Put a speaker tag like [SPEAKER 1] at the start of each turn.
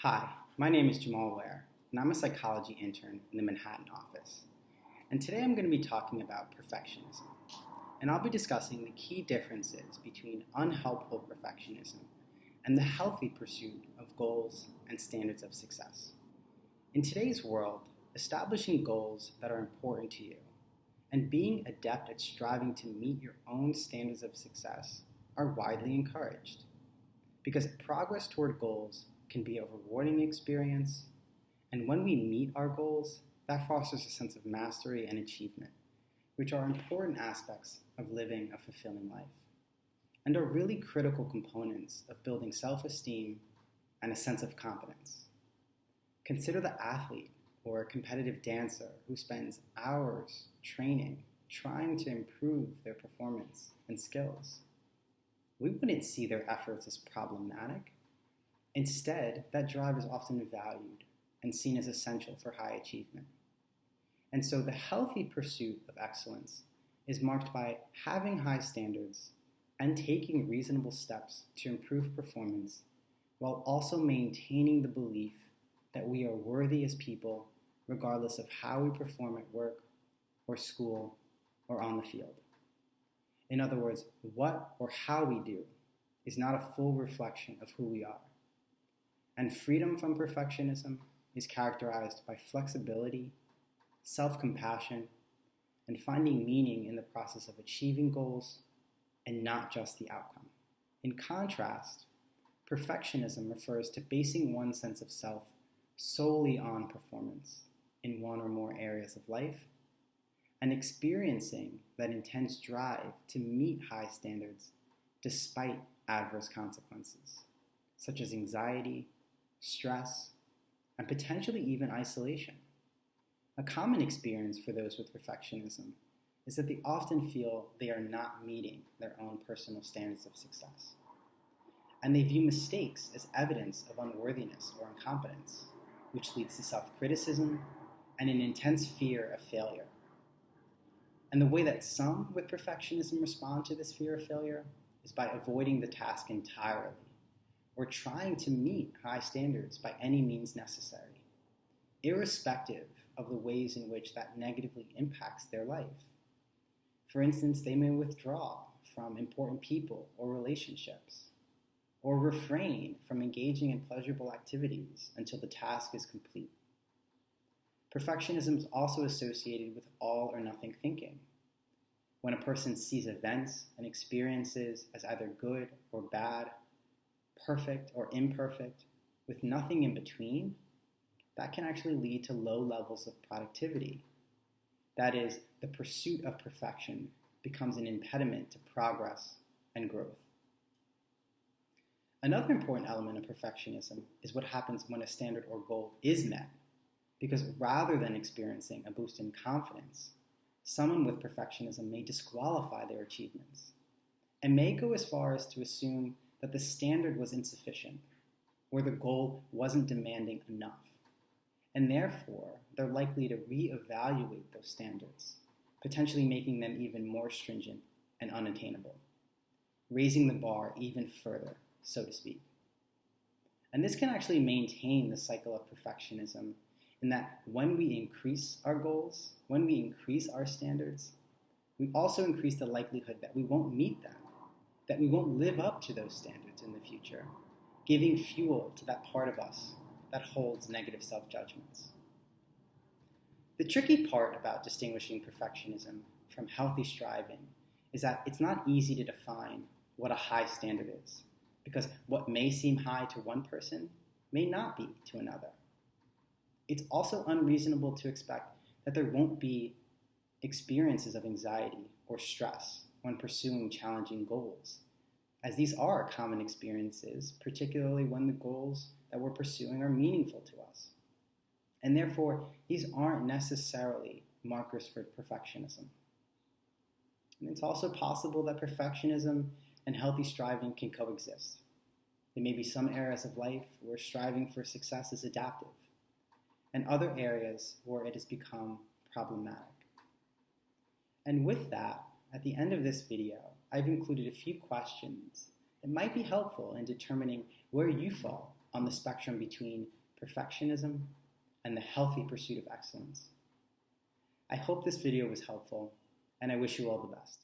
[SPEAKER 1] Hi, my name is Jamal Waire, and I'm a psychology intern in the Manhattan office. And today I'm going to be talking about perfectionism. And I'll be discussing the key differences between unhelpful perfectionism and the healthy pursuit of goals and standards of success. In today's world, establishing goals that are important to you and being adept at striving to meet your own standards of success are widely encouraged. Because progress toward goals can be a rewarding experience, and when we meet our goals, that fosters a sense of mastery and achievement, which are important aspects of living a fulfilling life, and are really critical components of building self-esteem and a sense of competence. Consider the athlete or a competitive dancer who spends hours training, trying to improve their performance and skills. We wouldn't see their efforts as problematic. Instead, that drive is often valued and seen as essential for high achievement. And so the healthy pursuit of excellence is marked by having high standards and taking reasonable steps to improve performance while also maintaining the belief that we are worthy as people regardless of how we perform at work or school or on the field. In other words, what or how we do is not a full reflection of who we are. And freedom from perfectionism is characterized by flexibility, self-compassion, and finding meaning in the process of achieving goals and not just the outcome. In contrast, perfectionism refers to basing one's sense of self solely on performance in one or more areas of life and experiencing that intense drive to meet high standards despite adverse consequences, such as anxiety, stress, and potentially even isolation. A common experience for those with perfectionism is that they often feel they are not meeting their own personal standards of success. And they view mistakes as evidence of unworthiness or incompetence, which leads to self-criticism and an intense fear of failure. And the way that some with perfectionism respond to this fear of failure is by avoiding the task entirely, or trying to meet high standards by any means necessary, irrespective of the ways in which that negatively impacts their life. For instance, they may withdraw from important people or relationships, or refrain from engaging in pleasurable activities until the task is complete. Perfectionism is also associated with all or nothing thinking. When a person sees events and experiences as either good or bad, perfect or imperfect, with nothing in between, that can actually lead to low levels of productivity. That is, the pursuit of perfection becomes an impediment to progress and growth. Another important element of perfectionism is what happens when a standard or goal is met, because rather than experiencing a boost in confidence, someone with perfectionism may disqualify their achievements and may go as far as to assume that the standard was insufficient, or the goal wasn't demanding enough, and therefore they're likely to reevaluate those standards, potentially making them even more stringent and unattainable, raising the bar even further, so to speak. And this can actually maintain the cycle of perfectionism in that when we increase our goals, when we increase our standards, we also increase the likelihood that we won't meet them, that we won't live up to those standards in the future, giving fuel to that part of us that holds negative self-judgments. The tricky part about distinguishing perfectionism from healthy striving is that it's not easy to define what a high standard is, because what may seem high to one person may not be to another. It's also unreasonable to expect that there won't be experiences of anxiety or stress when pursuing challenging goals, as these are common experiences, particularly when the goals that we're pursuing are meaningful to us. And therefore, these aren't necessarily markers for perfectionism. And it's also possible that perfectionism and healthy striving can coexist. There may be some areas of life where striving for success is adaptive, and other areas where it has become problematic. And with that, at the end of this video, I've included a few questions that might be helpful in determining where you fall on the spectrum between perfectionism and the healthy pursuit of excellence. I hope this video was helpful, and I wish you all the best.